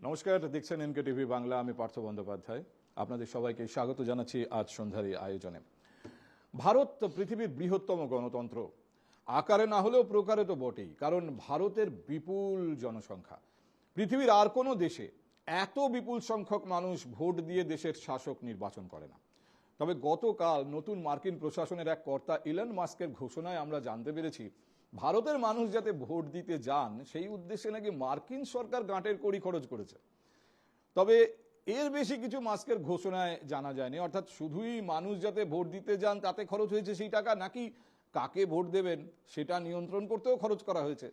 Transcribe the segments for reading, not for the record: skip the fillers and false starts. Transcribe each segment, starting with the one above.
নমস্কার, দেখছেন NK TV Bangla. আমি পার্থ বন্দ্যোপাধ্যায়। আপনাদের সবাইকে স্বাগত জানাচ্ছি আজ সন্ধ্যার এই আয়োজনে। ভারত পৃথিবীর বৃহত্তম গণতন্ত্র, আকারে না হলেও প্রকারে তো বটেই, কারণ ভারতের বিপুল জনসংখ্যা। পৃথিবীর আর কোনো দেশে এত বিপুল সংখ্যক মানুষ ভোট দিয়ে দেশের শাসক নির্বাচন করে না। তবে গতকাল নতুন মার্কিন প্রশাসনের এক কর্তা ইলন মাস্কের ঘোষণায় আমরা জানতে পেরেছি ভারতের মানুষ যাতে ভোট দিতে যান সেই উদ্দেশ্যে নাকি মার্কিন সরকার গাঁটের কড়ি খরচ করেছে। তবে এর বেশি কিছু মাস্কের ঘোষণায় জানা যায়নি, অর্থাৎ শুধুই মানুষ যাতে ভোট দিতে যান তাতে খরচ হয়েছে সেই টাকা, নাকি কাকে ভোট দেবেন সেটা নিয়ন্ত্রণ করতেও খরচ করা হয়েছে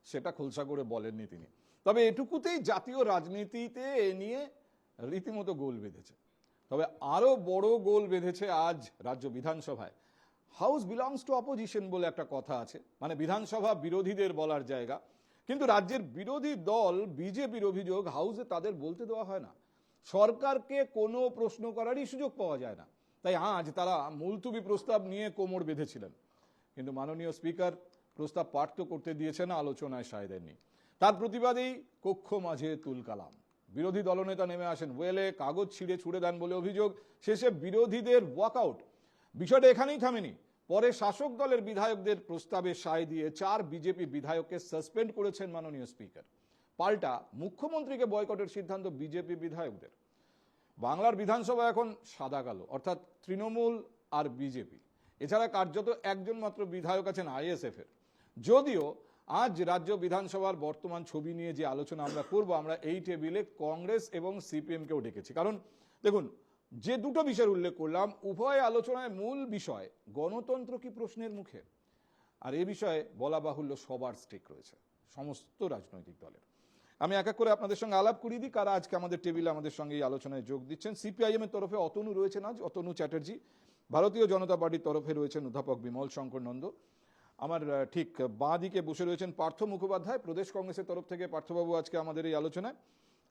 সেটা খোলসা করে বলেননি তিনি। তবে এটুকুতেই জাতীয় রাজনীতিতে এ নিয়ে রীতিমতো গোল বেঁধেছে। তবে আরো বড় গোল বেঁধেছে আজ রাজ্য বিধানসভায়। হাউস বিলংস টু অপোজিশন বলে একটা কথা আছে, মানে বিধানসভা বিরোধীদের বলার জায়গা। কিন্তু রাজ্যের বিরোধী দল বিজেপির অভিযোগ হাউসে তাদের বলতে দেওয়া হয় না, সরকারকে কোনো প্রশ্ন করারই সুযোগ পাওয়া যায় না। তাই আজ তারা মুলতুবি প্রস্তাব নিয়ে কোমর বেঁধেছিলেন, কিন্তু মাননীয় স্পিকার প্রস্তাব পাঠ তো করতে দিয়েছেন, আলোচনায় সায় দেননি। তার প্রতিবাদেই কক্ষ মাঝে তুলকালাম। বিরোধী দলনেতা নেমে আসেন ওয়েলে, কাগজ ছিঁড়ে ছুড়ে দেন বলে অভিযোগ। শেষে বিরোধীদের ওয়াকআউট। বিষয়টা এখানেই থামেনি, পরে শাসক দলের বিধায়কদের প্রস্তাবে সায় দিয়ে 4 বিজেপি বিধায়ককে সাসপেন্ড করেছেন মাননীয় স্পিকার। পাল্টা মুখ্যমন্ত্রীকে বয়কটের সিদ্ধান্ত বিজেপি বিধায়কদের। বাংলার বিধানসভা এখন সাদা কালো, অর্থাৎ তৃণমূল আর বিজেপি। এছাড়া কার্যত একজন মাত্র বিধায়ক আছেন আইএসএফ এর। যদিও আজ রাজ্য বিধানসভার বর্তমান ছবি নিয়ে যে আলোচনা আমরা করব, আমরা এই টেবিলে কংগ্রেস এবং সিপিএম কেও ডেকেছি। কারণ দেখুন, যে দুটো বিষয়ের উল্লেখ করলাম, উভয় আলোচনায় মূল বিষয় গণতন্ত্র কি প্রশ্নের মুখে। আর এ বিষয়ে বলা বাহুল্য সবার স্টেক রয়েছে, সমস্ত রাজনৈতিক দলের। আমি এক এক করে আপনাদের সঙ্গে আলাপ করিয়ে দিই কারা আজকে আমাদের টেবিলে আমাদের সঙ্গে এই আলোচনায় যোগ দিচ্ছেন। সিপিআইএম এর তরফে অতনু রয়েছেন, আজ অতনু চ্যাটার্জি। ভারতীয় জনতা পার্টির তরফে রয়েছেন অধ্যাপক বিমল শঙ্কর নন্দ। আমার ঠিক বাঁ দিকে বসে রয়েছেন পার্থ মুখোপাধ্যায়, প্রদেশ কংগ্রেসের তরফ থেকে পার্থবাবু আজকে আমাদের এই আলোচনায়।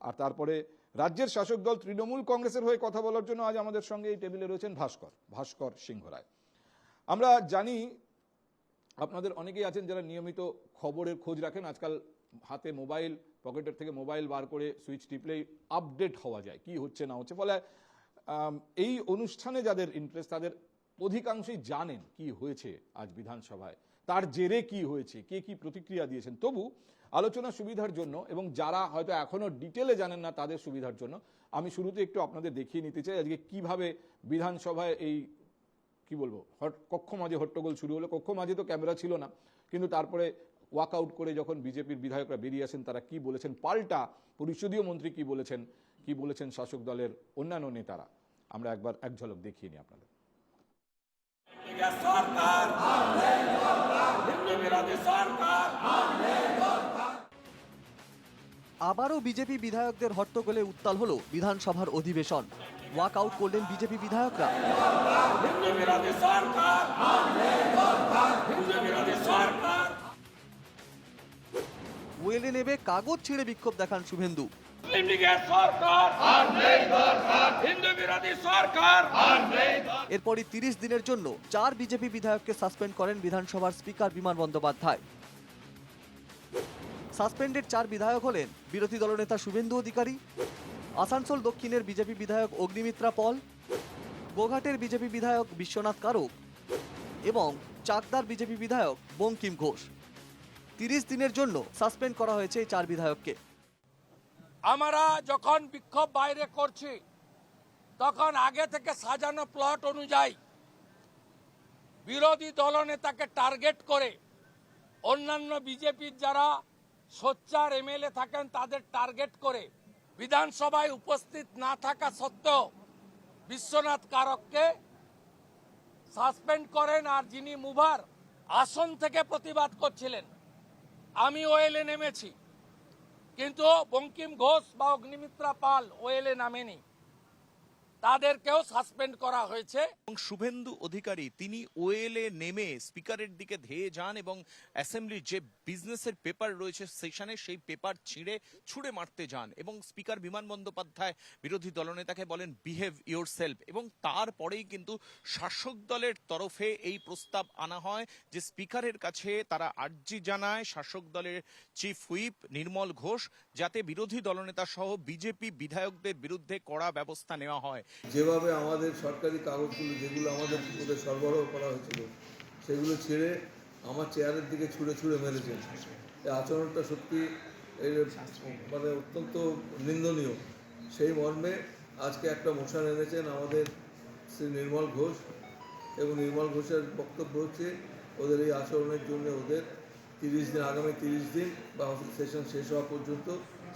আর তারপরে রাজ্যের শাসক দল তৃণমূল কংগ্রেসের হয়ে কথা বলার জন্য আজ আমাদের সঙ্গে এই টেবিলে রয়েছেন ভাস্কর সিংহ রায়। আমরা জানি আপনাদের অনেকেই আছেন যারা নিয়মিত খবরের খোঁজ রাখেন। আজকাল হাতে মোবাইল, পকেটের থেকে মোবাইল বার করে সুইচ টিপলেই আপডেট হওয়া যায় কি হচ্ছে না হচ্ছে। ফলে এই অনুষ্ঠানে যাদের ইন্টারেস্ট তাদের অধিকাংশই জানেন কি হয়েছে আজ বিধানসভায়, তার জেরে কি হয়েছে, কে কি প্রতিক্রিয়া দিয়েছেন। তবু আলোচনার সুবিধার জন্য এবং যারা হয়তো এখনো ডিটেলে জানেন না তাদের সুবিধার জন্য আমি শুরুতে একটু আপনাদের দেখিয়ে নিতে চাই আজকে কিভাবে বিধানসভায় এই কি বলবো কক্ষ মাঝে হট্টগোল শুরু হলো। কক্ষ মাঝে তো ক্যামেরা ছিল না, কিন্তু তারপরে ওয়াকআউট করে যখন বিজেপির বিধায়করা বেরিয়ে আসেন তারা কি বলেছেন, পাল্টা পরিষদীয় মন্ত্রী কি বলেছেন শাসক দলের অন্যান্য নেতারা, আমরা একবার এক ঝলক দেখিয়ে নিই আপনাদের। আবারও বিজেপি বিধায়কদের হট্টগোলে উত্তাল হলো বিধানসভার অধিবেশন। ওয়াকআউট করলেন বিজেপি বিধায়করা। ওয়েলে নেবে কাগজ ছিঁড়ে বিক্ষোভ দেখান শুভেন্দু। এরপরই 30 দিনের জন্য 4 বিজেপি বিধায়ককে সাসপেন্ড করেন বিধানসভার স্পিকার বিমান বন্দ্যোপাধ্যায়। সাসপেন্ডেড 4 বিধায়ক হলেন বিরোধী দলনেতা শুভেন্দু অধিকারী, আসানসোল দক্ষিণের বিজেপি বিধায়ক অগ্নিমিত্রা পল, গোঘাটের বিজেপি বিধায়ক বিশ্বনাথ কারক এবং চাকদার বিজেপি বিধায়ক বঙ্কিম ঘোষ। 30 দিনের জন্য সাসপেন্ড করা হয়েছে এই 4 বিধায়ককে। আমরা যখন বিক্ষোভ বাইরে করছি তখন আগে থেকে সাজানো প্লট অনুযায়ী বিরোধী দলনেতাকে টার্গেট করে অন্যান্য বিজেপির যারা সোচ্চার এমএলএ থাকেন তাদের টার্গেট করে বিধানসভায় উপস্থিত না থাকা সত্ত্বেও বিশ্বনাথ কারককে সাসপেন্ড করেন। আর যিনি মুভার আসন থেকে প্রতিবাদ করছিলেন, আমি ওয়েলে নেমেছি, কিন্তু বঙ্কিম ঘোষ বা অগ্নিমিত্রা পাল ওয়েলে নামেনি। তাদেরকেও সাসপেন্ড করা হয়েছে। এবং শুভেন্দু অধিকারী তিনি ওয়েলে নেমে স্পিকারের দিকে ধেয়ে যান এবং অ্যাসেম্বলির যে বিজনেসের পেপার রয়েছে সেশনে সেই পেপার ছুঁড়ে মারতে যান এবং স্পিকার বিমান বন্দ্যোপাধ্যায় বিরোধী দলনেতাকে বলেন বিহেভ ইয়োর সেলফ, এবং তারপরেই কিন্তু শাসক দলের তরফে এই প্রস্তাব আনা হয় যে স্পিকারের কাছে তারা আর্জি জানায় শাসক দলের চিফ হুইপ নির্মল ঘোষ যাতে বিরোধী দলনেতা সহ বিজেপি বিধায়কদের বিরুদ্ধে কড়া ব্যবস্থা নেওয়া হয়। যেভাবে আমাদের সরকারি কাগজগুলো যেগুলো আমাদের ওদের সরবরাহ করা হয়েছিল সেগুলো ছেড়ে আমার চেয়ারের দিকে ছুঁড়ে ছুঁড়ে মেরেছেন, এই আচরণটা সত্যি এর মানে অত্যন্ত নিন্দনীয়। সেই মর্মে আজকে একটা মোশন এনেছেন আমাদের শ্রী নির্মল ঘোষ, এবং নির্মল ঘোষের বক্তব্য হচ্ছে ওদের এই আচরণের জন্য ওদের 30 দিন, আগামী 30 দিন বা সেশন শেষ হওয়া পর্যন্ত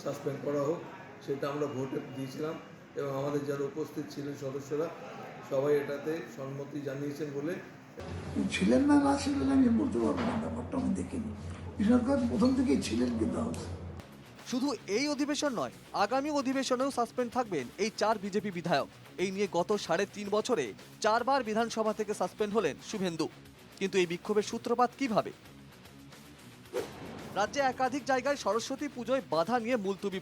সাসপেন্ড করা হোক। সেটা আমরা ভোটে দিয়েছিলাম এবং আমাদের যারা উপস্থিত ছিলেন সদস্যরা সবাই এটাতে সম্মতি জানিয়েছেন বলে। ছিলেন না না ছিলেন আমি বলতে পারবো না, ব্যাপারটা আমি দেখিনি। বিশ্বনাথ প্রথম থেকেই ছিলেন কিন্তু শুধু এই অধিবেশন নয়, আগামী অধিবেশনেও সাসপেন্ড থাকবেন এই 4 বিজেপি বিধায়ক। এই নিয়ে গত 3.5 বছরে 4 বার বিধানসভা থেকে সাসপেন্ড হলেন শুভেন্দু। কিন্তু এই বিক্ষোভের সূত্রপাত কিভাবে? রাজ্যে একাধিক জায়গায় সরস্বতী পুজোয় বাধা নিয়ে মুলতুবি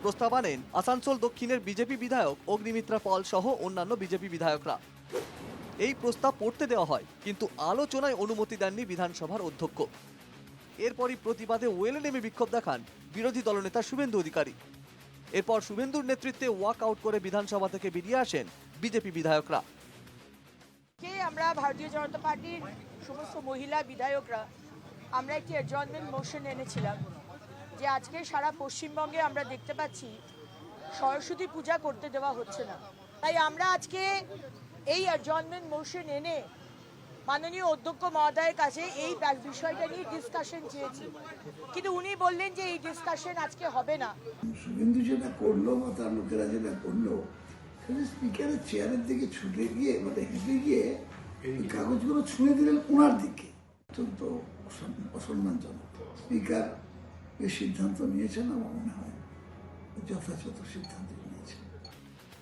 প্রস্তাব আনেন আসানসোল দক্ষিণের বিজেপি বিধায়ক অগ্নিমিত্রা পল সহ অন্যান্য বিজেপি বিধায়করা। এই প্রস্তাব পড়তে দেওয়া হয়, কিন্তু আলোচনায় অনুমতি দেননি বিধানসভার অধ্যক্ষ। এরপরই প্রতিবাদে ওয়েলে নেমে বিক্ষোভ দেখান বিরোধী দলনেতা শুভেন্দু অধিকারী। এরপর শুভেন্দুর নেতৃত্বে ওয়াক আউট করে বিধানসভা থেকে বেরিয়ে আসেন বিজেপি বিধায়করা। আমরা ভারতীয় জনতা পার্টির সমস্ত মহিলা বিধায়করা আমরা একটি অ্যাডজর্নমেন্ট মোশন এনেছিলাম যে আজকে সারা পশ্চিমবঙ্গে আমরা দেখতে পাচ্ছি সরস্বতী পূজা করতে দেওয়া হচ্ছে না। তাই আমরা আজকে এই অ্যাডজর্নমেন্ট মোশন এনে মাননীয় অধ্যক্ষ মহোদয়ের কাছে এই বিষয়টা নিয়ে ডিসকাশন চেয়েছি, কিন্তু উনি বললেন যে এই ডিসকাশন আজকে হবে না। শুভেন্দু যেটা করলো বা তার লোকেরা যেটা করলো সেটা স্পিকারের চেয়ারের দিকে ছুটে গিয়ে মানে হেঁটে গিয়ে কাগজগুলো ছুঁড়ে দিলেন ওনার দিকে। অত্যন্ত অসম্মানজনক। স্পিকার যে সিদ্ধান্ত নিয়েছেন আমার মনে হয় যথাযথ সিদ্ধান্ত নিয়েছেন।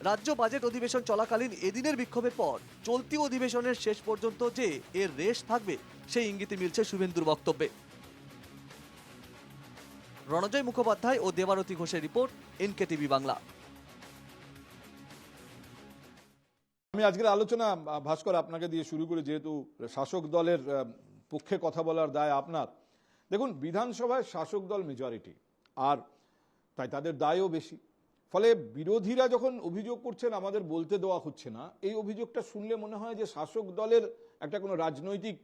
রাজ্য বাজেট অধিবেশন চলাকালীন এদিনের বিক্ষোভের পর চলতি অধিবেশনের শেষ পর্যন্ত যে এর রেশ থাকবে সেই ইঙ্গিতে মিলছে শুভেন্দুর বক্তব্যে। রণজয় মুখোপাধ্যায় ও দেবারতী ঘোষের রিপোর্ট, NKTV বাংলা। আমি আজকের আলোচনা ভাস্কর আপনাকে দিয়ে শুরু করি, যেহেতু শাসক দলের পক্ষে কথা বলার দায় আপনার। দেখুন, বিধানসভায় শাসক দল মেজরিটি, আর তাই তাদের দায়ও বেশি। ফলে বিরোধীরা যখন অভিযোগ করছেন আমাদের বলতে দেওয়া হচ্ছে না, এই অভিযোগটা শুনলে মনে হয় যে শাসক দলের একটা কোনো রাজনৈতিক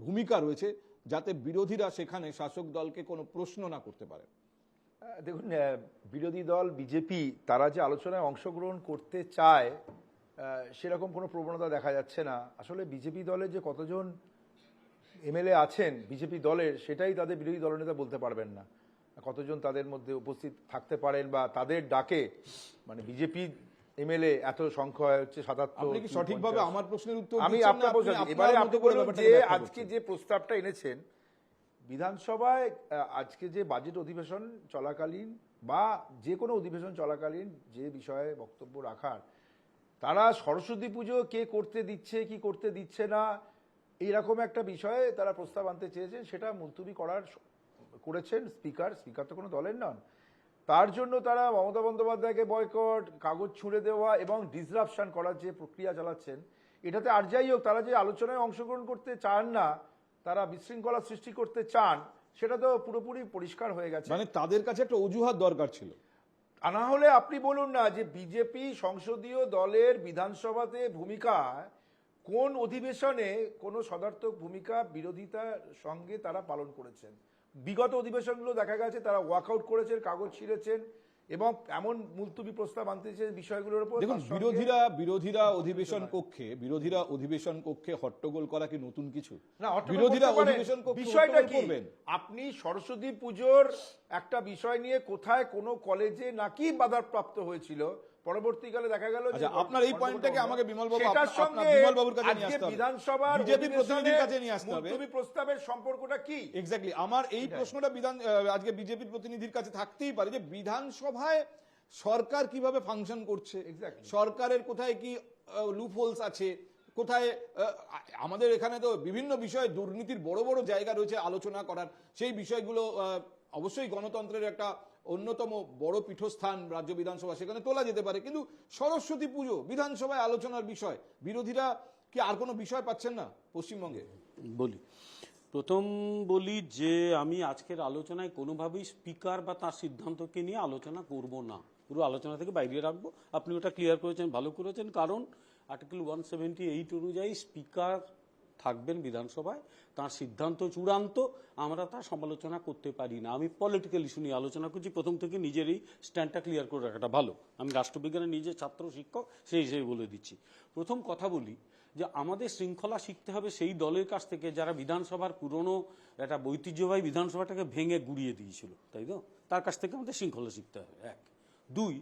ভূমিকা রয়েছে যাতে বিরোধীরা সেখানে শাসক দলকে কোনো প্রশ্ন না করতে পারে। দেখুন, বিরোধী দল বিজেপি তারা যে আলোচনায় অংশগ্রহণ করতে চায় সেরকম কোনো প্রবণতা দেখা যাচ্ছে না। আসলে বিজেপি দলের যে কতজন এমএলএ আছেন বিজেপি দলের, সেটাই তাদের বিরোধী দলনেতা বলতে পারবেন না কতজন তাদের মধ্যে উপস্থিত থাকতে পারেন বা তাদের ডাকে মানে বিজেপি এমএলএ এত সংখ্যা হচ্ছে 77। আপনি কি সঠিকভাবে আমার প্রশ্নের উত্তর আমি দিচ্ছেন না? আপনার বলছি এবারে আপনি বলুন যে আজকে যে প্রস্তাবটা এনেছেন বিধানসভায়, আজকে যে বাজেট অধিবেশন চলাকালীন বা যে কোনো অধিবেশন চলাকালীন যে বিষয়ে বক্তব্য রাখার, তারা সরস্বতী পুজো কে করতে দিচ্ছে কি করতে দিচ্ছে না এইরকম একটা বিষয়ে তারা প্রস্তাব আনতে চেয়েছেন, সেটা মুলতবি করেছেন স্পিকার তো কোনো দলের নন। তার জন্য তারা মমতা বন্দ্যোপাধ্যায়কে বয়কট, কাগজ ছুঁড়ে দেওয়া এবং ডিসরাপশন করার যে প্রক্রিয়া চালাচ্ছেন, এটাতে আর যাই হোক তারা যে আলোচনায় অংশগ্রহণ করতে চান না, তারা বিশৃঙ্খলা সৃষ্টি করতে চান, সেটা তো পুরোপুরি পরিষ্কার হয়ে গেছে। মানে তাদের কাছে একটা অজুহাত দরকার ছিল। না হলে আপনি বলুন না যে বিজেপি সংসদীয় দলের বিধানসভাতে ভূমিকা কোন অধিবেশনে কোনো সদার্থক ভূমিকা বিরোধিতার সঙ্গে তারা পালন করেছেন। বিগত অধিবেশনগুলো দেখা গেছে তারা ওয়াকআউট করেছেন, কাগজ ছিঁড়েছেন এবং এমন মুলতবি প্রস্তাব আনতে চেয়েছে বিষয়গুলোর উপর। দেখুন, বিরোধীরা অধিবেশন কক্ষে হট্টগোল করা কি নতুন কিছু না? বিরোধীরা অধিবেশন কক্ষে বিষয়টা কি করবেন। আপনি সরস্বতী পুজোর একটা বিষয় নিয়ে কোথায় কোন কলেজে নাকি বাধাপ্রাপ্ত হয়েছিল, পরবর্তীকালে দেখা গেল যে আপনার এই পয়েন্টটাকে আমাকে বিমলবাবুর কাছে নিয়ে আসতে হবে, বিধানসভার বিজেপি প্রতিনিধির কাছে নিয়ে আসতে হবে। মুলতবি প্রস্তাবের সম্পর্কটা কি? এক্স্যাক্টলি আমার এই প্রশ্নটা আজকে বিজেপির প্রতিনিধির কাছে থাকতেই পারে যে বিধানসভায় সরকার কিভাবে ফাংশন করছে, সরকারের কোথায় কি লুপহোলস আছে, কোথায় আমাদের এখানে তো বিভিন্ন বিষয়ে দুর্নীতির বড় বড় জায়গা রয়েছে আলোচনা করার। সেই বিষয়গুলো অবশ্যই গণতন্ত্রের একটা অন্যতম বড় পীঠস্থান রাজ্য বিধানসভা, সেখানে তোলা যেতে পারে। কিন্তু সরস্বতী পুজো বিধানসভায় আলোচনার বিষয়, বিরোধীরা কি আর কোনো বিষয় পাচ্ছেন না পশ্চিমবঙ্গে? বলি, প্রথম বলি যে আমি আজকের আলোচনায় কোনোভাবেই স্পিকার বা তার সিদ্ধান্তকে নিয়ে আলোচনা করব না, পুরো আলোচনা থেকে বাইরে রাখবো। আপনি ওটা ক্লিয়ার করেছেন, ভালো করেছেন, কারণ আর্টিকেল 178 অনুযায়ী স্পিকার থাকবেন বিধানসভায়, তার সিদ্ধান্ত চূড়ান্ত, আমরা তার সমালোচনা করতে পারি না। আমি পলিটিক্যাল ইস্যু নিয়ে আলোচনা করছি, প্রথম থেকে নিজেরই স্ট্যান্ডটা ক্লিয়ার করে রাখাটা ভালো। আমি রাষ্ট্রবিজ্ঞানের নিজের ছাত্র শিক্ষক, সেই হিসেবে বলে দিচ্ছি। প্রথম কথা বলি যে আমাদের শৃঙ্খলা শিখতে হবে সেই দলের কাছ থেকে যারা বিধানসভার পুরনো একটা ঐতিহ্যবাহী বিধানসভাটাকে ভেঙে গুড়িয়ে দিয়েছিল, তাই তো? তার কাছ থেকে আমাদের শৃঙ্খলা শিখতে হবে, এক। দুই,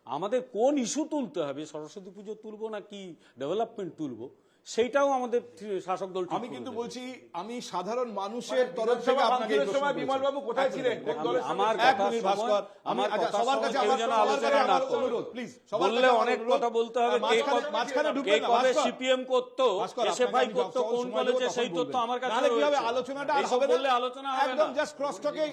আমাদের কোন ইস্যু তুলতে হবে, সরস্বতী পুজো তুলবো নাকি ডেভেলপমেন্ট তুলবো, সেইটাও আমাদের শাসক দল ঠিক আমি করে কিন্তু দেবে। বলছি, আমি সাধারণ মানুষের তরফ থেকে আপনাকে এই প্রশ্ন করেছি। বিমলবাবু কোথায় ছিলেন? কোন দলের সঙ্গে আমার এক কথা মিনিট ভাস্কর, আমি আমার সবার কাছে কেউ যেন আলোচনা না করে। অনুরোধ, প্লিজ বললে অনেক কথা বলতে হবে। মাঝখানে কে ঢুকবেন না কবে ভাস্কর। সিপিএম করতো, ভাস্কর, এসএফআই আপনাকে আমি করতো যখন কোন সময় কলেজে, দেবো সেই তখন তথ্য বলবেন। আমার কাছে নাহলে কি হবে, রয়েছে। আলোচনাটা আর এইসব হবে না। বললে আলোচনা হবে একদম না। জাস্ট ক্রস টকে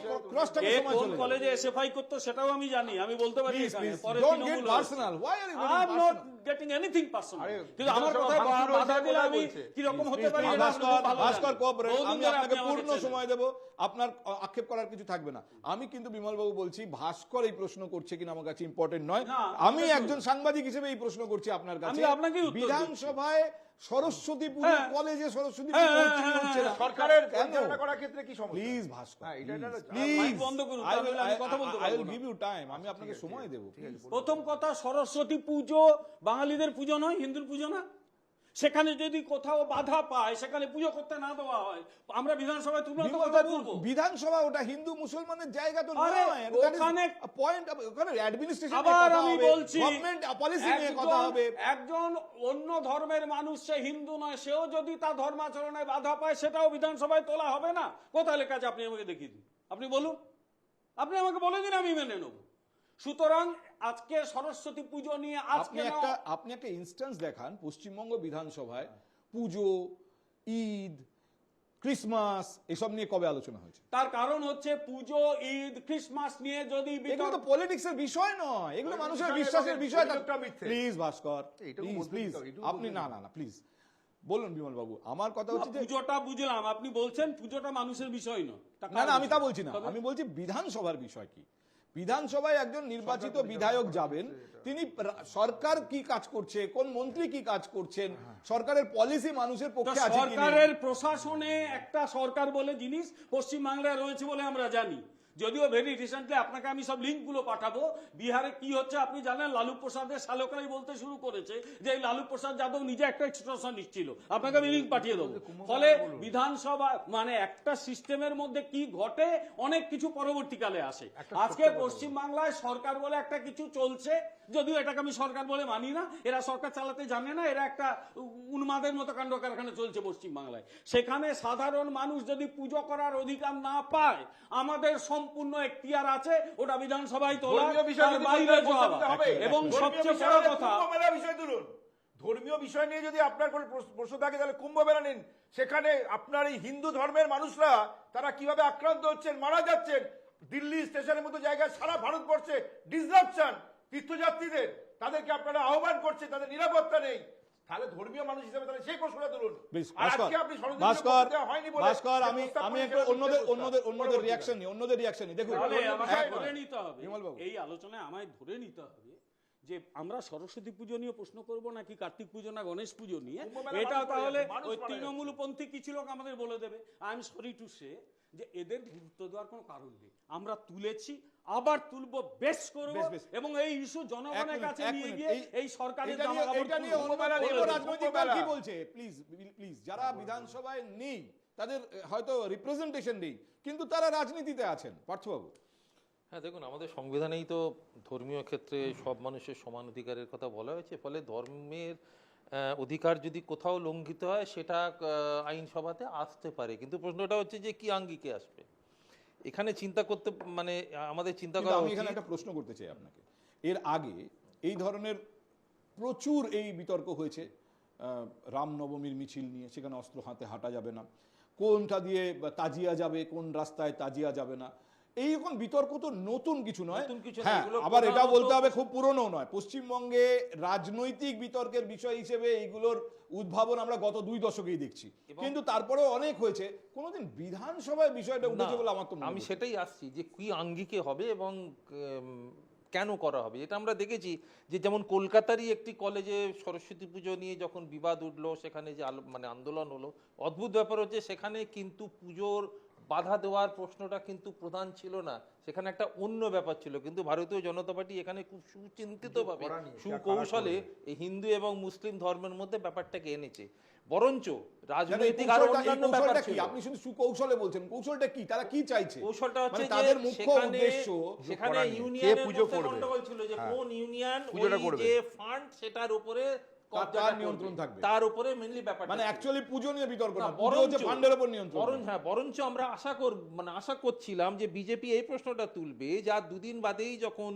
কে সময় কোন চলে কলেজে এসএফআই করতো সেটাও আমি জানি, আমি বলতে পারি প্লিজ এখানে। প্লিজ পরে don't get Trinamool personal. Why are you I am not getting anything personal, কিন্তু আমার কথায় বাধা দিলে আমি কি রকম হতে পারি এটা আপনি খুব ভালো ভাস্কর জানেন। কোঅপারেট, বহুদিন আমি ধরে আপনাকে আপনি আমাকে পূর্ণ চেনেন। সময় দেব, আপনার আক্ষেপ করার কিছু থাকবে না। আমি কিন্তু বিমলবাবু বলছি, ভাস্কর এই প্রশ্ন করছে কিনা আমার কাছে ইম্পর্টেন্ট নয়। না, আমি একজন সাংবাদিক হিসেবে এই প্রশ্ন করছি আপনার কাছে। আমি আপনাকেই উত্তর দিচ্ছি। বিধানসভায় সরস্বতী পুজো, হ্যাঁ। কলেজে সরস্বতী হ্যাঁ, পুজো হচ্ছে কি হ্যাঁ, হচ্ছে না? সরকারের কেন? পরিচালনা করার ক্ষেত্রে কি সমস্যা? প্লিজ ভাস্কর, হ্যাঁ, এটা একটা- প্লিজ মাইক বন্ধ করুন, তাহলে আমি কথা বলতে পারবো না। গিভ ইউ টাইম, আমি আপনাকে সময় দেবো। প্রথম কথা, সরস্বতী পুজো বাঙালিদের পুজো নয়, হিন্দুর পুজো না। সেখানে যদি কোথাও বাধা পায়, সেখানে পুজো করতে না দেওয়া হয়, আমরা বিধানসভায় তুলব তো কথা বলবো। বিধানসভা ওটা হিন্দু মুসলমানের জায়গা তো আরে, নয়। ওখানে- পয়েন্ট, ওখানে অ্যাডমিনিস্ট্রেশন আবার আমি বলছি, গভর্নমেন্ট পলিসি নিয়ে কথা হবে। একজন অন্য ধর্মের মানুষ, সে হিন্দু নয়, সেও যদি তার ধর্মাচরণে বাধা পায়, সেটাও বিধানসভায় তোলা হবে না। কোথায় লেখা আছে আপনি আমাকে দেখিয়ে দিন, আপনি বলুন, আপনি আমাকে বলে দিন, আমি মেনে নেব। সুতরাং আজকে সরস্বতী পুজো নিয়ে আপনি একটা ইনস্ট্যান্স দেখান পশ্চিমবঙ্গ বিধানসভায় পুজো, ঈদ, ক্রিসমাস এসব নিয়ে কবে আলোচনা হয়েছে? তার কারণ হচ্ছে পুজো, ঈদ, ক্রিসমাস নিয়ে যদি এগুলো তো পলিটিক্সের বিষয় নয়, এগুলো মানুষের বিশ্বাসের বিষয়। অভিযোগটা মিথ্যে। প্লিজ ভাস্কর, এইটুকু প্লিজ বলতে প্লিজ, দিতে হবে, এইটুকু আপনি বলতে না না না প্লিজ বলুন বিমল বাবু। আমার কথা হচ্ছে যে পুজোটা বুঝলাম, আপনি বলছেন পুজোটা মানুষের বিষয় নয়। না না, আমি তা বলছি না, আমি বলছি বিধানসভার বিষয় কি। বিধানসভায় একজন নির্বাচিত বিধায়ক যাবেন, তিনি সরকার কি কাজ করছে, কোন মন্ত্রী কি কাজ করছেন, সরকারের পলিসি মানুষের পক্ষে আছে কি নেই। সরকারের প্রশাসনে একটা সরকার বলে জিনিস পশ্চিমবাংলায় রয়েছে বলে আমরা জানি। যদিও ভেরি রিসেন্টলি আপনাকে আমি সব লিঙ্কগুলো পাঠাবো। বিহারে কি হচ্ছে আপনি জানেন, লালু প্রসাদের শালকরাই বলতে শুরু করেছে যে এই লালু প্রসাদ যাদব নিজে একটা এক্সট্রশন নিচ্ছিল। আপনাকে আমি লিঙ্ক পাঠিয়ে দেবো। ফলে বিধানসভা মানে একটা সিস্টেমের মধ্যে কি ঘটে, অনেক কিছু পরবর্তীকালে আসে। আজকে পশ্চিমবাংলায় সরকার বলে একটা কিছু চলছে, যদিও এটাকে আমি সরকার বলে মানি না, এরা সরকার চালাতে জানে না, এরা একটা উন্মাদের মতো কাণ্ড কারখানা চলছে পশ্চিমবাংলায়। সেখানে সাধারণ মানুষ যদি পুজো করার অধিকার না পায়, আমাদের সম্পূর্ণ এখতিয়ার আছে ওটা বিধানসভায় তোলা, তার বাইরে যাওয়া। এবং সবচেয়ে বড় কথা, বিষয় তুলুন, ধর্মীয় বিষয় নিয়ে যদি আপনার কোনো প্রশ্ন থাকে তাহলে কুম্ভ মেলা নিন। সেখানে আপনার এই হিন্দু ধর্মের মানুষরা তারা কিভাবে আক্রান্ত হচ্ছেন, মারা যাচ্ছেন। দিল্লি স্টেশনের মতো জায়গায় সারা ভারতবর্ষে ডিসরাপশন, তীর্থযাত্রীদের তাদেরকে আপনারা আহ্বান করছেন, তাদের নিরাপত্তা নেই। তাহলে ধর্মীয় মানুষ হিসেবে তাহলে সেই প্রশ্নটা তুলুন। আর আজকে আপনি ভাস্কর, আমি একটু অন্যদের রিয়াকশন নিই। দেখুন, তাহলে আমাকে ধরে নিতে হবে, বিমল বাবু। এই আলোচনায় আমায় ধরে নিতে হবে যে আমরা সরস্বতী পুজো নিয়ে প্রশ্ন করব নাকি কার্তিক পুজো না গণেশ পুজো নিয়ে, এটা তাহলে ওই তৃণমূলপন্থী কিছু লোক আমাদের বলে দেবে। I am sorry to say যে এদের গুরুত্ব দেওয়ার কোনো কারণ নেই। আমরা তুলেছি, আবার তুলবো, বেশ করব, এবং এই ইস্যু জনগণের কাছে নিয়ে গিয়ে এই সরকারের রাজনৈতিক দল কি বলছে, প্লিজ প্লিজ, যারা বিধানসভায় নেই তাদের হয়তো রিপ্রেজেন্টেশন নেই, কিন্তু তারা রাজনীতিতে আছেন। পার্থবাবু। হ্যাঁ, দেখুন, আমাদের সংবিধানেই তো ধর্মীয় ক্ষেত্রে সব মানুষের সমান অধিকারের কথা বলা হয়েছে। ফলে ধর্মের অধিকার যদি কোথাও লঙ্ঘিত হয় সেটা আইনসভাতে আসতে পারে, কিন্তু প্রশ্নটা হচ্ছে যে কি আঙ্গিকে আসবে। এখানে চিন্তা করতে, মানে আমাদের চিন্তা করা আমি এখানে উচিত। একটা প্রশ্ন করতে চাই আপনাকে। এর আগে এই ধরনের প্রচুর এই বিতর্ক হয়েছে রামনবমীর মিছিল নিয়ে, সেখানে অস্ত্র হাতে হাঁটা যাবে না, কোনটা দিয়ে তাজিয়া যাবে, কোন রাস্তায় তাজিয়া যাবে না। এইরকম বিতর্ক তো নতুন কিছু নয়। নতুন কিছু নয়, হ্যাঁ, এগুলো আবার এটা প্রধানত- বলতে হবে খুব পুরনো নয়। পশ্চিমবঙ্গে রাজনৈতিক বিতর্কের বিষয় হিসেবে এইগুলোর উদ্ভাবন আমরা গত 2 দশকেই দেখছি, কিন্তু তারপরেও অনেক হয়েছে। কোনোদিন বিধানসভায় বিষয়টা উঠেছে বলে আমার তো মনে আমি হচ্ছে না। সেটাই আসছি যে কি আঙ্গিকে হবে এবং কেন করা হবে। এটা আমরা দেখেছি যে যেমন কলকাতারই একটি কলেজে সরস্বতী পুজো নিয়ে যখন বিবাদ উঠলো, সেখানে যে মানে আন্দোলন হলো, অদ্ভুত ব্যাপার হচ্ছে সেখানে কিন্তু পুজোর বাধা দেওয়ার প্রশ্নটা কিন্তু প্রধান ছিল না, সেখানে একটা অন্য ব্যাপার ছিল। কিন্তু ভারতীয় জনতা পার্টি এখানে খুব সুচিন্তিতভাবে সুকৌশলে এই হিন্দু এবং মুসলিম ধর্মের মধ্যে ব্যাপারটাকে এনেছে। বরঞ্চ রাজনৈতিক আর অন্যান্য ব্যাপার ছিল। আপনি শুধু সুকৌশলে বলছেন, কৌশলটা কি, তারা কি চাইছে? কৌশলটা হচ্ছে মানে যে তাদের মুখ্য সেখানে উদ্দেশ্য সেখানে কে ইউনিয়নের পুজো মধ্যে করবে? গন্ডগোল ছিল যে কোন ইউনিয়ন পুজোটা ওই করবে। যে ফান্ড সেটার উপরে কবজাটা তার করবে, নিয়ন্ত্রণ থাকবে। তার উপরে মেইনলি ব্যাপারটা মানে ছিল। অ্যাকচুয়ালি পুজো নিয়ে বিতর্ক না, না, পুজো হচ্ছে ফান্ডের উপর নিয়ন্ত্রণ। বরঞ্চ আমরা আশা করছিলাম যে বিজেপি এই প্রশ্নটা তুলবে, যা দুদিন বাদেই যখন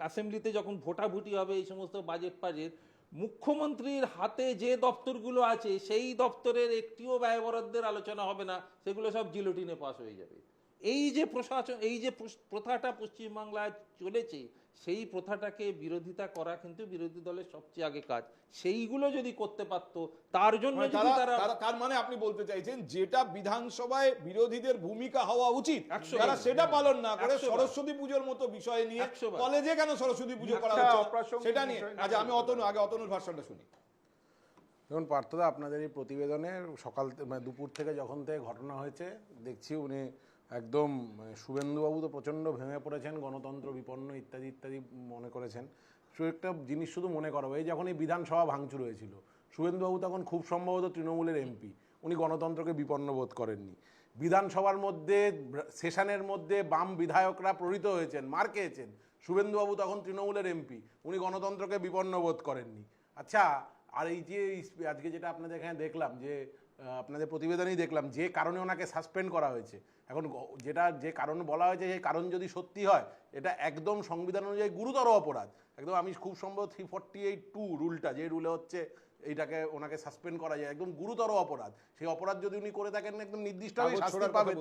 অ্যাসেম্বলিতে যখন ভোটাভুটি হবে এই সমস্ত বাজেট মুখ্যমন্ত্রীর হাতে যে দপ্তরগুলো আছে সেই দপ্তরের একটিও ব্যয় বরাদ্দের আলোচনা হবে না, সেগুলো সব জিলোটিনে পাস হয়ে যাবে। এই যে প্রশাসন, এই যে প্রথাটা পশ্চিমবাংলায় চলেছে, সেই প্রথাটাকে বিরোধিতা করা কিন্তু বিরোধী দলের সবচেয়ে আগে কাজ। সেইগুলো যদি করতে পারতো, তার জন্য যদি তারা তার মানে আপনি বলতে চাইছেন যেটা বিধানসভায় বিরোধীদের ভূমিকা হওয়া উচিত, 100 তারা সেটা পালন না করে 100 বার। সরস্বতী পুজোর মতো বিষয় নিয়ে 100 বার। কলেজে কেন সরস্বতী পুজো করা একটা হচ্ছে অপ্রাসঙ্গিক সেটা নিয়ে। বিষয় আচ্ছা, আমি আগে অতনুর ভাষণটা শুনি। দেখুন পার্থদা, আপনাদের এই প্রতিবেদনে মানে দুপুর থেকে যখন থেকে ঘটনা হয়েছে দেখছি উনি একদম শুভেন্দুবাবু তো প্রচণ্ড ভেঙে পড়েছেন, গণতন্ত্র বিপন্ন ইত্যাদি ইত্যাদি মনে করেছেন। একটা জিনিস শুধু মনে করাবো, এই যখন এই বিধানসভা ভাঙচুর হয়েছিল, শুভেন্দুবাবু তখন খুব সম্ভবত তৃণমূলের এমপি, উনি গণতন্ত্রকে বিপন্ন বোধ করেননি। বিধানসভার মধ্যে সেশনের মধ্যে বাম বিধায়করা প্রহৃত হয়েছেন, মার খেয়েছেন, শুভেন্দুবাবু তখন তৃণমূলের এমপি, উনি গণতন্ত্রকে বিপন্ন বোধ করেননি। আচ্ছা, আর এই যে আজকে যেটা আপনাদের এখানে দেখলাম, যে আপনাদের প্রতিবেদনেই দেখলাম যে কারণে ওনাকে সাসপেন্ড করা হয়েছে, এখন যে কারণ বলা হয়েছে সেই কারণ যদি সত্যি হয়, এটা একদম সংবিধান অনুযায়ী গুরুতর অপরাধ। একদম আমি খুব সম্ভব 348(2) রুলটা, যে রুলে হচ্ছে এইটাকে ওনাকে সাসপেন্ড করা যায়, একদম গুরুতর অপরাধ। সেই অপরাধ যদি উনি করে থাকেন একদম নির্দিষ্টভাবে শাস্তি পাবেন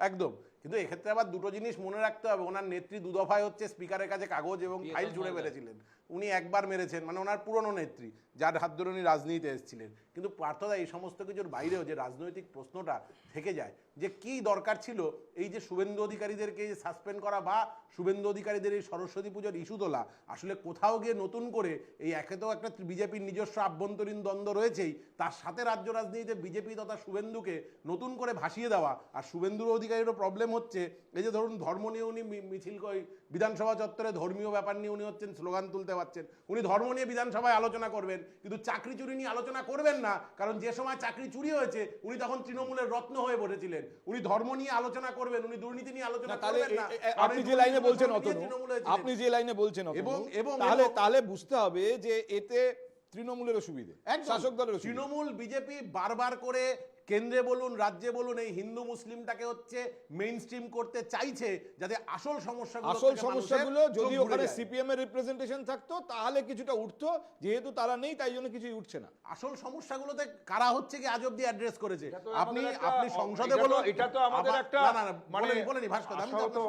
একদম। কিন্তু এক্ষেত্রে আবার দুটো জিনিস মনে রাখতে হবে, ওনার নেত্রী দুদফায় হচ্ছে স্পিকারের কাছে কাগজ এবং ফাইল ছুঁড়ে মেরেছিলেন, উনি একবার মেরেছেন, মানে ওনার পুরনো নেত্রী যার হাত ধরে উনি রাজনীতিতে এসেছিলেন। কিন্তু পার্থদা, এই সমস্ত কিছুর বাইরেও যে রাজনৈতিক প্রশ্নটা থেকে যায়, যে কি দরকার ছিল এই যে শুভেন্দু অধিকারীদেরকে সাসপেন্ড করা বা শুভেন্দু অধিকারীদের এই সরস্বতী পুজোর ইস্যু তোলা, আসলে কোথাও গিয়ে নতুন করে এই একে তো একটা বিজেপির নিজস্ব আভ্যন্তরীণ দ্বন্দ্ব রয়েছেই, তার সাথে রাজ্য রাজনীতিতে বিজেপি তথা শুভেন্দুকে নতুন করে ভাসিয়ে দেওয়া। আর শুভেন্দুর অধিকারীরও প্রবলেম হচ্ছে, এই যে ধরুন ধর্ম নিয়ে উনি মিছিল বিধানসভা চত্বরে ধর্মীয় ব্যাপার নিয়ে উনি হচ্ছেন স্লোগান তুলতে পারছেন, উনি ধর্ম নিয়ে বিধানসভায় আলোচনা করবেন, কিন্তু চাকরি চুরি নিয়ে আলোচনা করবেন না, কারণ যে সময় চাকরি চুরি হয়েছে উনি তখন তৃণমূলের রত্ন হয়ে বসেছিলেন। উনি ধর্ম নিয়ে আলোচনা করবেন, উনি দুর্নীতি নিয়ে আলোচনা করবেন না। আপনি যে লাইনে বলছেন তাহলে বুঝতে হবে যে এতে তৃণমূলেরও সুবিধে, শাসক দলের তৃণমূল বিজেপি বারবার করে কেন্দ্রে বলুন রাজ্যে বলুন এই হিন্দু মুসলিমটাকে হচ্ছে মেইন স্ট্রিম করতে চাইছে, যাতে আসল সমস্যাগুলো যদি ওখানে সিপিএম এর রিপ্রেজেন্টেশন থাকতো তাহলে কিছুটা উঠতো, যেহেতু তারা নেই তাই জন্য কিছুই উঠছে না। আসল সমস্যাগুলোতে কারা হচ্ছে কি আজ অব্দি অ্যাড্রেস করেছে? আপনি সংসদে বলুন, এটা তো আমাদের একটা মানে বলেনি ভাস্কর, আমি তো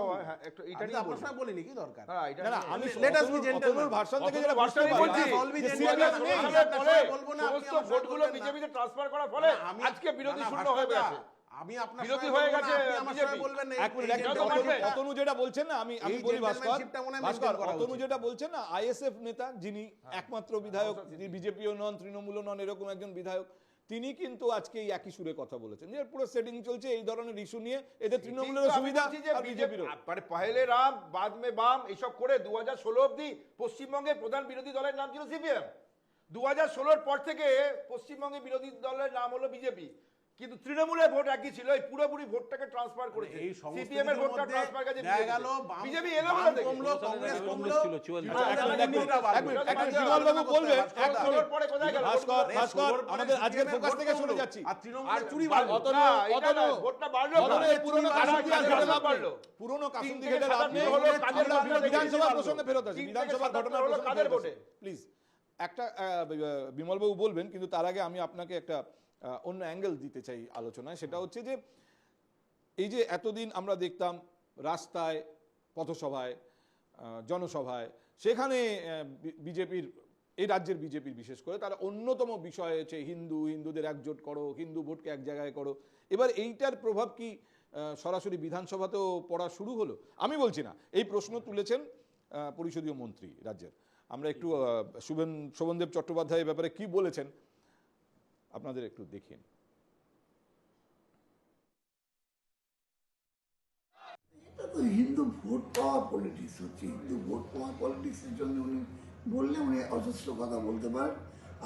এটা নিয়ে আপনার সঙ্গে বলিনি, কি দরকার? আমি লেট আস বি জেন্টলম্যান, ভাষণ থেকে যেটা বুঝতে বলছি, বলবো না সমস্ত ভোটগুলো বিজেপিতে ট্রান্সফার করার ফলে আজকে বিরোধী শূন্য হয়ে গেছে। আমি আপনার বিরোধী হয়ে গেছে বিজেপি বলবেন না। অতনু যেটা বলছেন না, আমি বলি ভাস্কর, অতনু যেটা বলছেন না, আইএসএফ নেতা যিনি একমাত্র বিধায়ক, বিজেপিও নন তৃণমূলও নন, এরকম একজন বিধায়ক, তিনি কিন্তু আজকে এই একই সুরে কথা বলেছেন যে পুরো সেটিং চলছে এই ধরনের ইস্যু নিয়ে, এতে তৃণমূলের সুবিধা আর বিজেপির। মানে পহেলে রাম বাদ মে বাম এইসব করে 2016 অবধি পশ্চিমবঙ্গের প্রধান বিরোধী দলের নাম ছিল সিপিএম। 2016-র পর থেকে পশ্চিমবঙ্গের বিরোধী দলের নাম হলো বিজেপি। কিন্তু তৃণমূলের ভোট একই ছিল, এই পুরোপুরি ভোটটাকে ট্রান্সফার করেছে। এই সমস্ত সিপিএম এর কিছুর ভোটটা মধ্যে ট্রান্সফার কাজে দেখা গেল বিজেপি বাম এলো কমলো, কংগ্রেস কমলো, ছিল 44 বিমলবাবু বলবেন, এক মিনিট। পরে কোথায় গেল? ভাস্কর, আমাদের আজকের ফোকাস থেকে সরে যাচ্ছি। আর তৃণমূলের চুরি বাড়লো। না, এটা না, ভোটটা বাড়লো কেন? পুরনো কারা কাসুন্দি আর কারা ঘটে লাভ নেই। বাড়লো? পুরনো কাসুন্দি 3 ঘটে লাভ নেই। হলো কাদের আমরা বাড়লো? বিধানসভা দেখে প্রসঙ্গে ফেরত আসি। 3 থেকে বিধানসভার 77 ঘটনার হলো প্রসঙ্গে কাদের ফেরত ভোটে? আসি। প্লিজ একটা বিমলবাবু বলবেন, কিন্তু তার আগে আমি আপনাকে একটা অন্য অ্যাঙ্গেল দিতে চাই আলোচনায়। সেটা হচ্ছে যে এই যে এতদিন আমরা দেখতাম রাস্তায়, পথসভায়, জনসভায়, সেখানে বিজেপির, এই রাজ্যের বিজেপির বিশেষ করে তারা অন্যতম বিষয় হচ্ছে হিন্দুদের একজোট করো, হিন্দু ভোটকে এক জায়গায় করো। এবার এইটার প্রভাব কি সরাসরি বিধানসভাতেও পড়া শুরু হলো? আমি বলছি না, এই প্রশ্ন তুলেছেন পরিষদীয় মন্ত্রী রাজ্যের। আমরা একটু শোভনদেব চট্টোপাধ্যায় এই ব্যাপারে কি বলেছেন আপনাদের একটু দেখিয়ে নিই। এটা তো হিন্দু ভোট পাওয়ার পলিটিক্স হচ্ছে, হিন্দু ভোট পাওয়ার পলিটিক্সের জন্য উনি বললে উনি অজস্র কথা বলতে পারেন,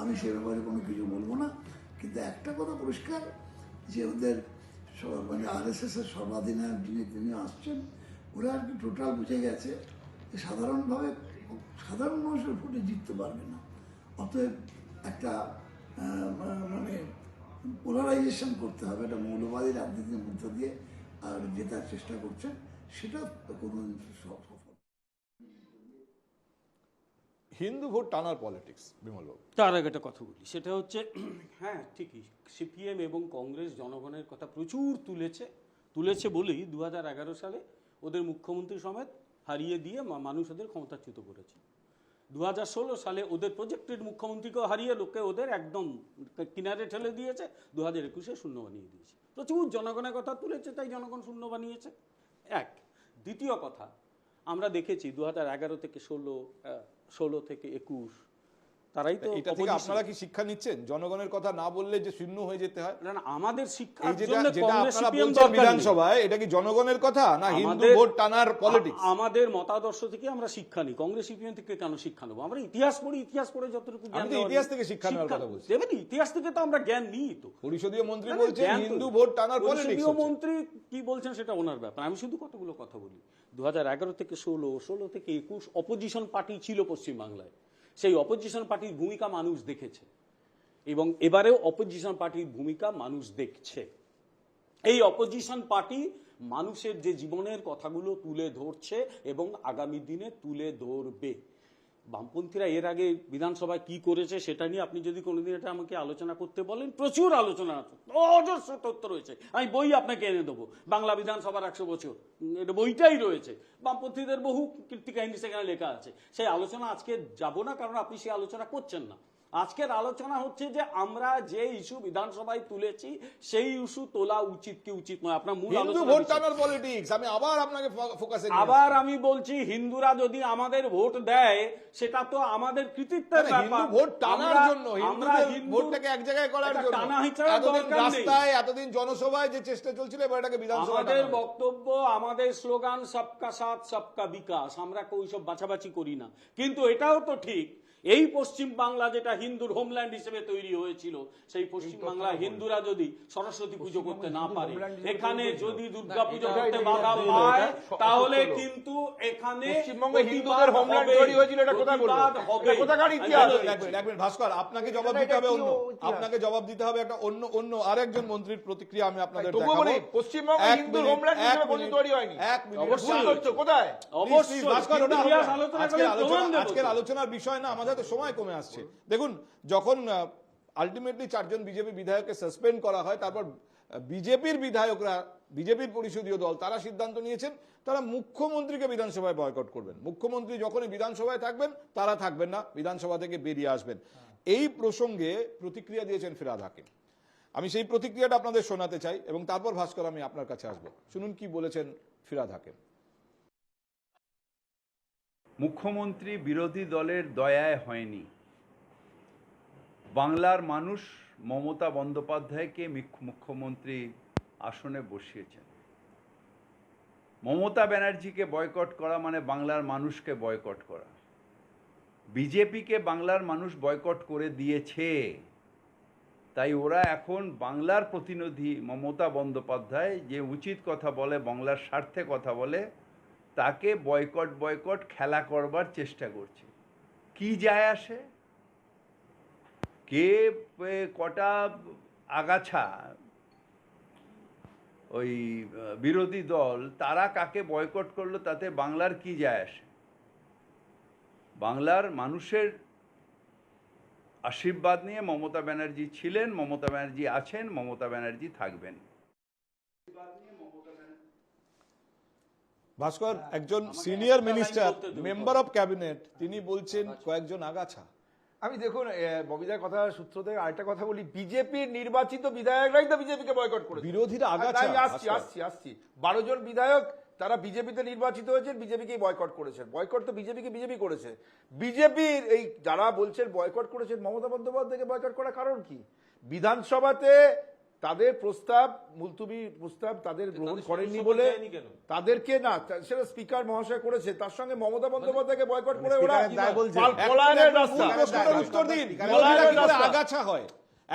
আমি সে ব্যাপারে কোনো কিছু বলবো না। কিন্তু একটা কথা পরিষ্কার, যে ওদের মানে RSS এর সর্বাধিনায়ক যিনি তিনি আসছেন, ওরা আর কি টোটাল বুঝে গেছে যে সাধারণভাবে সাধারণ মানুষের ভোটে জিততে পারবে না। অতএব একটা মানে পোলারাইজেশন করতে হবে, একটা মৌলবাদী রাজনীতির মধ্য দিয়ে আর জেতার চেষ্টা করছেন, সেটা কোনো সফল। হিন্দু ভোট টানার পলিটিক্স, বিমলবাবু। তার আগে একটা কথা বলি, সেটা হচ্ছে হ্যাঁ ঠিকই, সিপিএম এবং কংগ্রেস জনগণের কথা প্রচুর তুলেছে বলেই 2011 সালে ওদের মুখ্যমন্ত্রী সমেত হারিয়ে দিয়ে মানুষ ওদের ক্ষমতাচ্যুত করেছে। 2016 সালে ওদের প্রজেক্টেড মুখ্যমন্ত্রীকেও হারিয়ে লোকে ওদের একদম কিনারে ঠেলে দিয়েছে, 2021-এ শূন্য বানিয়ে দিয়েছে। প্রচুর জনগণের কথা তুলেছে, তাই জনগণ শূন্য বানিয়েছে। এক, দ্বিতীয় কথা, আমরা দেখেছি 2011 থেকে 16 থেকে 21 তারাই তো এটা থেকে আপনারা কি শিক্ষা নিচ্ছেন? জনগণের কথা না বললে যে শূন্য হয়ে যেতে হয়? না, আমাদের শিক্ষা এই যেটা আপনারা বলছেন বিধানসভায়, এটা কি জনগণের কথা না হিন্দু ভোট টানার পলিটিক্স? আমাদের মতাদর্শ থেকে আমরা শিক্ষা নিই, কংগ্রেস সিপিএম থেকে কেন শিক্ষা নেবো? আমরা ইতিহাস পড়ে যতটুকু জ্ঞান, আমি তো ইতিহাস থেকে শিক্ষা নেওয়ার কথা বলছি। দেবেন, ইতিহাস থেকে তো আমরা জ্ঞান নিই। তো পরিষদীয় মন্ত্রী বলছেন হিন্দু ভোট টানার পলিটিক্স। পরিষদীয় মন্ত্রী কি বলছেন সেটা ওনার ব্যাপার, আমি শুধু কতগুলো কথা বলি। 2011 থেকে 16 থেকে 21 অপোজিশন পার্টি ছিল পশ্চিমবাংলায়, সেই অপোজিশন পার্টির ভূমিকা মানুষ দেখেছে এবং এবারেও অপোজিশন পার্টির ভূমিকা মানুষ দেখছে। এই অপোজিশন পার্টি মানুষের যে জীবনের কথাগুলো তুলে ধরছে এবং আগামী দিনে তুলে ধরবে। বামপন্থীরা এর আগে বিধানসভায় কি করেছে সেটা নিয়ে আপনি যদি কোনোদিন এটা আমাকে আলোচনা করতে বলেন, প্রচুর আলোচনা আছে, অজস্র তথ্য রয়েছে, আমি বই আপনাকে এনে দেবো। বাংলা বিধানসভার 100 বছর, এটা বইটাই রয়েছে, বামপন্থীদের বহু কীর্তি কাহিনী সেখানে লেখা আছে। সেই আলোচনা আজকে যাব না, কারণ আপনি সেই আলোচনা করছেন না। আজকের আলোচনা হচ্ছে যে আমরা যে ইস্যু বিধানসভায় তুলেছি সেই ইস্যু তোলা উচিত কি উচিত নয়। আপনার মূল হিন্দু ভোট টানার পলিটিক্স, আমি আবার আপনাকে ফোকাসে আবার আমি বলছি, হিন্দুরা যদি আমাদের ভোট দেয় সেটা তো আমাদের কৃতিত্বের ব্যাপার। হিন্দু ভোট টানার জন্য, হিন্দুদের ভোটটাকে এক জায়গায় করার জন্য এতদিন রাস্তায়, এতদিন জনসভায় যে চেষ্টা চলছিল, এবার এটাকে বিধানসভায়। আমাদের বক্তব্য, আমাদের স্লোগান সবকা সাথ সবকা বিকাশ, আমরা ওইসব বাছাবাছি করি না। কিন্তু এটাও তো ঠিক, এই পশ্চিম বাংলা যেটা হিন্দুর হোমল্যান্ড হিসেবে তৈরি হয়েছিল, সেই পশ্চিম বাংলা হিন্দুরা যদি সরস্বতী পুজো করতে না পারে, এখানে যদি দুর্গা পুজো করতে বাধা পায়, তাহলে কিন্তু এখানে পশ্চিমবঙ্গে হিন্দুদের হোমল্যান্ড তৈরি হয়েছিল, এটা কোথায় বলবো? এটা কোথাকার ইতিহাস? ভাস্কর, আপনাকে জবাব দিতে হবে অন্য, আপনাকে জবাব দিতে হবে একটা অন্য আরেকজন মন্ত্রীর প্রতিক্রিয়া আমি আপনাদের দেখাবো। পশ্চিমবঙ্গে হিন্দুর হোমল্যান্ড হিসেবে কোনদিন তৈরি হয়নি। এক মিনিট, অবশ্যই কোথায়? অবশ্যই ভাস্কর, আজকের আলোচনার বিষয় না, আমাদের তো সময় কমে আসছে। দেখুন, যখন আলটিমেটলি 4 জন বিজেপি বিধায়ককে সাসপেন্ড করা হয়, তারপর বিজেপির বিধায়করা, বিজেপির পরিষদীয় দল, তারা সিদ্ধান্ত নিয়েছেন তারা মুখ্যমন্ত্রীকে বিধানসভায় বয়কট করবেন। মুখ্যমন্ত্রী যখনই বিধানসভায় থাকবেন, তারা থাকবেন না, বিধানসভা থেকে বেরিয়ে আসবেন। এই প্রসঙ্গে প্রতিক্রিয়া দিয়েছেন ফিরহাদ হাকিম। আমি সেই প্রতিক্রিয়াটা আপনাদের শোনাতে চাই এবং তারপর ভাস্কর আমি আপনার কাছে আসবো। শুনুন কি বলেছেন ফিরহাদ হাকিম। মুখ্যমন্ত্রী বিরোধী দলের দয়ায় হয়নি, বাংলার মানুষ মমতা বন্দ্যোপাধ্যায়কে মুখ্যমন্ত্রী আসনে বসিয়েছেন। মমতা ব্যানার্জিকে বয়কট করা মানে বাংলার মানুষকে বয়কট করা। বিজেপিকে বাংলার মানুষ বয়কট করে দিয়েছে, তাই ওরা এখন বাংলার প্রতিনিধি মমতা বন্দ্যোপাধ্যায় যে উচিত কথা বলে, বাংলার স্বার্থে কথা বলে, তাকে বয়কট খেলা করবার চেষ্টা করছে। কি যায় আসে কে কটা আগাছা ওই বিরোধী দল তারা কাকে বয়কট করলো তাতে বাংলার কি যায় আসে? বাংলার মানুষের আশীর্বাদ নিয়ে মমতা ব্যানার্জি ছিলেন, মমতা ব্যানার্জি আছেন, মমতা ব্যানার্জি থাকবেন। ভাস্কর, একজন senior minister, member of cabinet, তিনি বলছেন কয়েকজন আগাছা। আমি দেখুন ববিদার কথা সূত্র থেকে আরেকটা কথা বলি, বিজেপির নির্বাচিত বিধায়করাই তো বিজেপিকে বয়কট করেছে। বিরোধীরা আগাছা। আমি আসছি 12 জন বিধায়ক তারা বিজেপিতে নির্বাচিত হয়েছেন, বিজেপিকেই বয়কট করেছেন। বয়কট তো বিজেপি করেছে। বিজেপির এই যারা বলছেন বয়কট করেছেন, মমতা বন্দ্যোপাধ্যায়কে বয়কট করার কারণ কি? বিধানসভাতে তাদের প্রস্তাব, মুলতবি প্রস্তাব তাদের গ্রহণ করেননি বলে তাদেরকে না, সেটা স্পিকার মহাশয় করেছে, তার সঙ্গে মমতা বন্দ্যোপাধ্যায়কে বয়কট করে ওরা পলায়নের রাস্তা। উত্তর দিন, বিরোধীরা কি করে আগাছা হয়?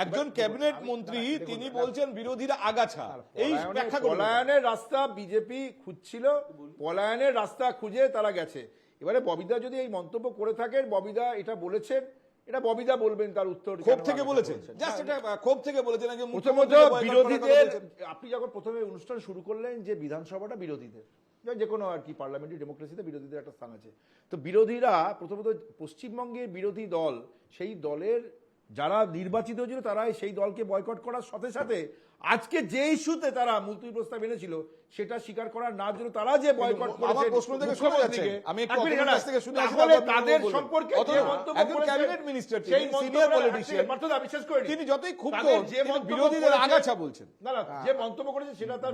একজন ক্যাবিনেট মন্ত্রী তিনি বলছেন বিরোধীরা আগাছা। এই ব্যাখ্যা করুন। পলায়নের রাস্তা বিজেপি খুঁজছিল, পলায়নের রাস্তা খুঁজে তারা গেছে। এবারে ববিদা যদি এই মন্তব্য করে থাকেন, ববিদা এটা বলেছেন, এটা ববিদা বলবেন তার উত্তর। ক্ষোভ থেকে বলেছেন, জাস্ট এটা ক্ষোভ থেকে বলেছেন। প্রথমত বিরোধীদের, আপনি যখন প্রথমে অনুষ্ঠান শুরু করলেন যে বিধানসভাটা বিরোধীদের, যে কোনো আর কি পার্লামেন্টারি ডেমোক্রেসিতে বিরোধীদের একটা স্থান আছে, তো বিরোধীরা প্রথমত পশ্চিমবঙ্গের বিরোধী দল, সেই দলের যারা নির্বাচিত হয়েছিল তারা সেই দলকে বয়কট করার সাথে সাথে আজকে যে ইস্যুতে তারা মুলতবি প্রস্তাব এনেছিল সেটা স্বীকার করার না জন্য তারা যে বয়কট করেছে, প্রশ্ন থেকে শুনে যাচ্ছে, আমি একটু আপনার কাছ থেকে শুনে আসি। তাদের সম্পর্কে যে মন্তব্য একজন ক্যাবিনেট মিনিস্টার, সেই সিনিয়র পলিটিশিয়ান, পার্থদা বিশ্বাস করি তিনি যতই খুব যে বিরোধীদের আগাছা বলছেন, না যে মন্তব্য করেছে সেটা তার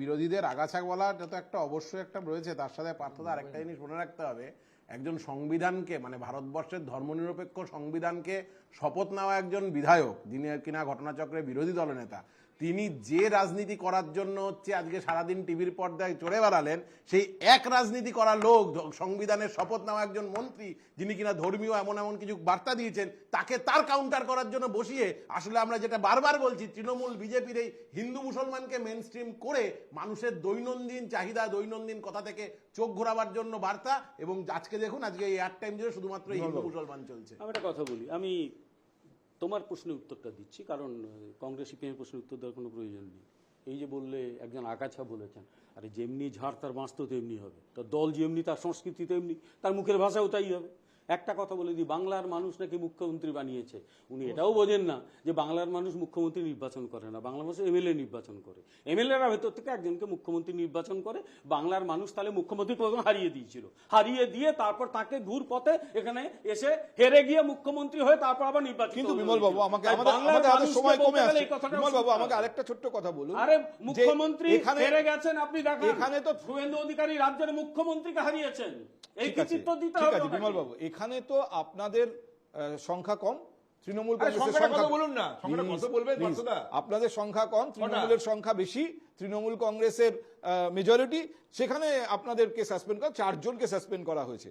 বিরোধীদের আগাছা বলাটা তো একটা অবশ্যই একটা রয়েছে। তার সাথে পার্থদা আরেকটা জিনিস মনে রাখতে হবে, একজন সংবিধানকে, মানে ভারতবর্ষের ধর্মনিরপেক্ষ সংবিধানকে শপথ নেওয়া একজন বিধায়ক, যিনি কিনা ঘটনাচক্রে বিরোধী দলনেতা, তিনি যে রাজনীতি করার জন্য হচ্ছে আজকে সারাদিন টিভির পর্দায় চড়ে বেড়ালেন, সেই এক রাজনীতি করা লোক, সংবিধানের শপথ নেওয়া একজন মন্ত্রী, যিনি কিনা ধর্মীয় এমন কিছু বার্তা দিয়েছেন, তাকে তার কাউন্টার করার জন্য বসিয়ে, আসলে আমরা যেটা বারবার বলছি, তৃণমূল বিজেপির এই হিন্দু মুসলমানকে মেন স্ট্রিম করে মানুষের দৈনন্দিন চাহিদা, দৈনন্দিন কথা থেকে চোখ ঘোরাবার জন্য বার্তা। এবং আজকে দেখুন, আজকে এই এক টাইম জুড়ে শুধুমাত্র হিন্দু মুসলমান চলছে। আমি একটা কথা বলি, আমি তোমার প্রশ্নের উত্তরটা দিচ্ছি, কারণ কংগ্রেস সিপিএমের প্রশ্নের উত্তর দেওয়ার কোনো প্রয়োজন নেই। এই যে বললে একজন আগাছা বলেছেন, আরে যেমনি ঝাড় তার বাঁশ তো তেমনি হবে, তার দল যেমনি তার সংস্কৃতি তেমনি, তার মুখের ভাষাও তাই হবে। একটা কথা বলে দিই, বাংলার মানুষ নাকি মুখ্যমন্ত্রী বানিয়েছে। উনি এটাও বোঝেন না যে বাংলার মানুষ মুখ্যমন্ত্রী নির্বাচন করে না, বাংলার মানুষ এমএলএ নির্বাচন করে। এমএলএরা ভেতর থেকে একজনকে মুখ্যমন্ত্রী নির্বাচন করে। বাংলার মানুষ তাহলে মুখ্যমন্ত্রী প্রথম হারিয়ে দিয়েছিল, হারিয়ে দিয়ে তারপর তাকে ঘুর পথে এখানে এসে হেরে গিয়ে মুখ্যমন্ত্রী হয়ে তারপর আবার নির্বাচন। কিন্তু বিমল বাবু, আমাকে আমাদের সময় কমে আসছে, বিমল বাবু আমাকে আরেকটা ছোট্ট কথা বলুন। আরে মুখ্যমন্ত্রী হেরে গেছেন, আপনি দেখেন এখানে তো শুভেন্দু অধিকারী রাজ্যের মুখ্যমন্ত্রীকে হারিয়েছেন। এই কৃতিত্ব দিতে হবে। বিমল বাবু, এখানে তো আপনাদের সংখ্যা কম, তৃণমূল কংগ্রেসের সংখ্যা বলুন না, কত বলবেন পার্থদা? আপনাদের সংখ্যা কম, তৃণমূলের সংখ্যা বেশি, তৃণমূল কংগ্রেসের মেজরিটি, সেখানে আপনাদেরকে সাসপেন্ড করা, 4 জনকে সাসপেন্ড করা হয়েছে।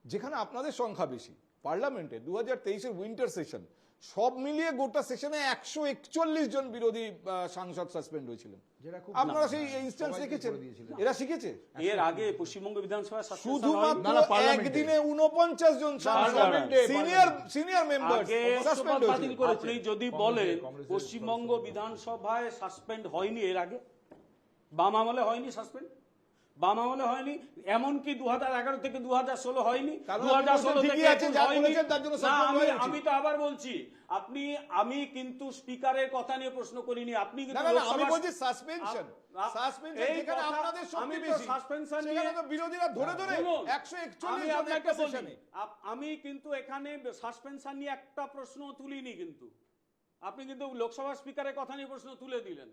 যেখানে আপনাদের সংখ্যা বেশি, পার্লামেন্টে 2023-এর উইন্টার সেশন সব মিলিয়ে গোটা সেশনে 141 জন বিরোধী সাংসদ সাসপেন্ড হয়েছিলেন। আপনারা সেই ইনস্ট্যান্স রেখেছেন, এরা শিখেছে। এর আগে পশ্চিমবঙ্গ বিধানসভায় শুধুমাত্র একদিনে 49 জন সিনিয়র মেম্বার সাসপেন্ড হয়েছে। আপনি যদি বলেন পশ্চিমবঙ্গ বিধানসভায় সাসপেন্ড হয়নি, এর আগে বাম আমলে হয়নি সাসপেন্ড, বাম আমলে হয়নি, এমনকি 2011 থেকে 2016 হয়নি, 2016 থেকে হয়নি। আমি তো আবার বলছি, আমি কিন্তু স্পিকারের কথা নিয়ে প্রশ্ন করিনি, আপনি কিন্তু আমি বলছি সাসপেনশন যেখানে আপনাদের শক্তি বেশি, সেখানে তো বিরোধীরা ধরে 141 জন একটা সেশনে। আমি কিন্তু এখানে সাসপেনশন নিয়ে একটা প্রশ্ন তুলিনি, কিন্তু আপনি কিন্তু লোকসভা স্পিকারের কথা নিয়ে প্রশ্ন তুলে দিলেন।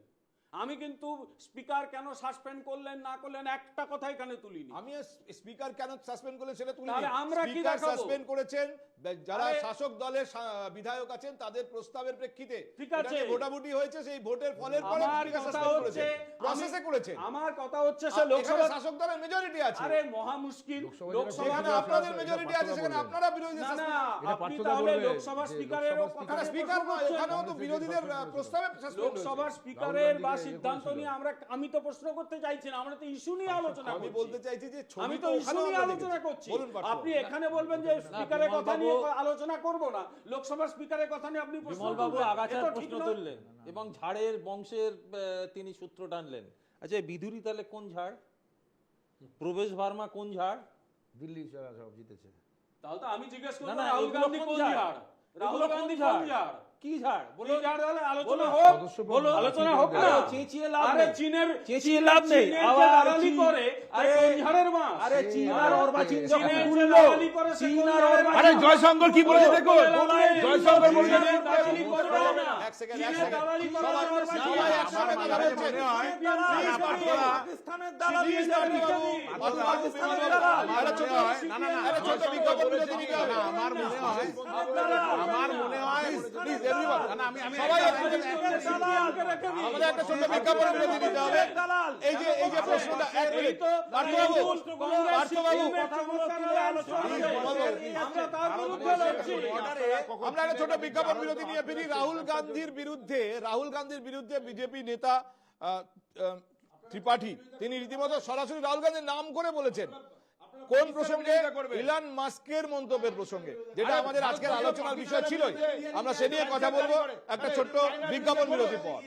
আমি কিন্তু স্পিকার কেন সাসপেন্ড করলেন না করলেন একটা কথা এখানে তুলিনি। আমি স্পিকার কেন সাসপেন্ড করলেন সেটা তুলিনি। তাহলে আমরা কি দেখাবো? সাসপেন্ড করেছেন যারা শাসক দলের বিধায়ক আছেন তাদের প্রস্তাবের প্রেক্ষিতে। ঠিক আছে, ভোটাভুটি হয়েছে, সেই ভোটের ফলের পরে আমার কথা হচ্ছে প্রসেসে করেছেন। আমার কথা হচ্ছে সে এখানে লোকসভা শাসক দলের মেজরিটি আছে। আরে মহা মুশকিল লোকসভা যেখানে আপনাদের মেজরিটি আছে সেখানে আপনারা বিরোধী না না আপনি তাহলে লোকসভা স্পিকারেরও কথা স্পিকার নয়, এখানেও তো বিরোধীদের প্রস্তাবে লোকসভার স্পিকারের বা সিদ্ধান্ত নিয়ে আমি তো প্রশ্ন করতে চাইছি না, আমরা তো ইস্যু নিয়ে আলোচনা আমি করছি। বলতে চাইছি যে আমি তো ইস্যু নিয়ে আলোচনা করছি। আপনি এখানে বলবেন যে স্পিকারের কথা নিয়ে আলোচনা করব না, লোকসভার স্পিকারের কথা নিয়ে আপনি প্রশ্ন বিমলবাবু করবেন। আগাছার এটা ঠিক প্রশ্ন নয়। তুললেন এবং ঝাড়ের বংশের তিনি সূত্র টানলেন। আচ্ছা এই বিধুরি তাহলে কোন ঝাড়? প্রবেশ ভার্মা কোন ঝাড়? দিল্লি সব জিতেছে। তাহলে তো আমি জিজ্ঞেস করব না, না, রাহুল এগুলো গান্ধী কোন কোন ঝাড়? ঝাড়? রাহুল এগুলো কোন গান্ধী ঝাড়? কোন ঝাড়? কি ঝাড় বলো? এই ঝাড় তাহলে আলোচনা বলো, হোক, বলো, আলোচনা হোক না। চেঁচিয়ে লাভ আরে নেই। চীনের চেঁচিয়ে লাভ নেই। চীনের যে আবার দালালি চীন- করে আরে কোন ঝাড়ের মাছ? আরে চীন আর অর্বাচীন যখন চীনের যে তুললো, দালালি করে সে চীন কোন আর ঝাড়ের অর্বাচীন- মাছ? আরে জয়শঙ্কর কি বলেছে দেখুন, জয়শঙ্কর বলেছে চীনের দালালি করবে না। এক সেকেন্ড, চীনের দালালি করে সবাই একসাথে কথা বলছেন। পাকিস্তানের দালালি পাকিস্তানের দালাল। আরে ছোট আরে ছোট বিজ্ঞাপন বিরতি দিতে হবে। আমার মনে হয় Please, everyone. সবাই আমাদের একটা ছোট বিজ্ঞাপন বিরতি দিতে হবে। এই যে প্রশ্নটা এক মিনিট পার্থবাবু, আমরা একটা ছোট বিজ্ঞাপন বিরতি নিয়ে ফিরি। রাহুল গান্ধীর বিরুদ্ধে বিজেপি নেতা ত্রিপাঠী তিনি রীতিমতো সরাসরি রাহুল গান্ধীর নাম করে বলেছেন। কোন প্রসঙ্গে? ইলন মাস্কের মন্তব্যের প্রসঙ্গে, যেটা আমাদের আজকের আলোচনার বিষয় ছিল। আমরা সে নিয়ে কথা বলবো একটা ছোট্ট বিজ্ঞাপন বিরতির পর।